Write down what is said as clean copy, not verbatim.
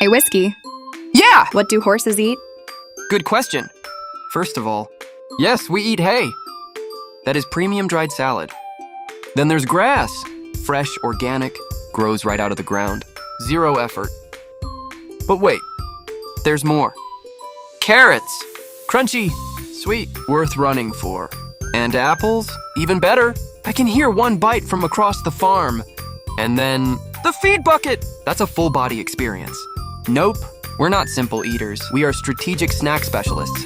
Hey, Whiskey, Yeah! what do horses eat? Good question. First of all, yes, we eat hay. That is premium dried salad. Then there's grass. Fresh, organic, grows right out of the ground. Zero effort. But wait, there's more. Carrots. Crunchy, sweet, worth running for. And apples, even better. I can hear one bite from across the farm. And then the feed bucket. That's a full body experience. Nope, we're not simple eaters. We are strategic snack specialists.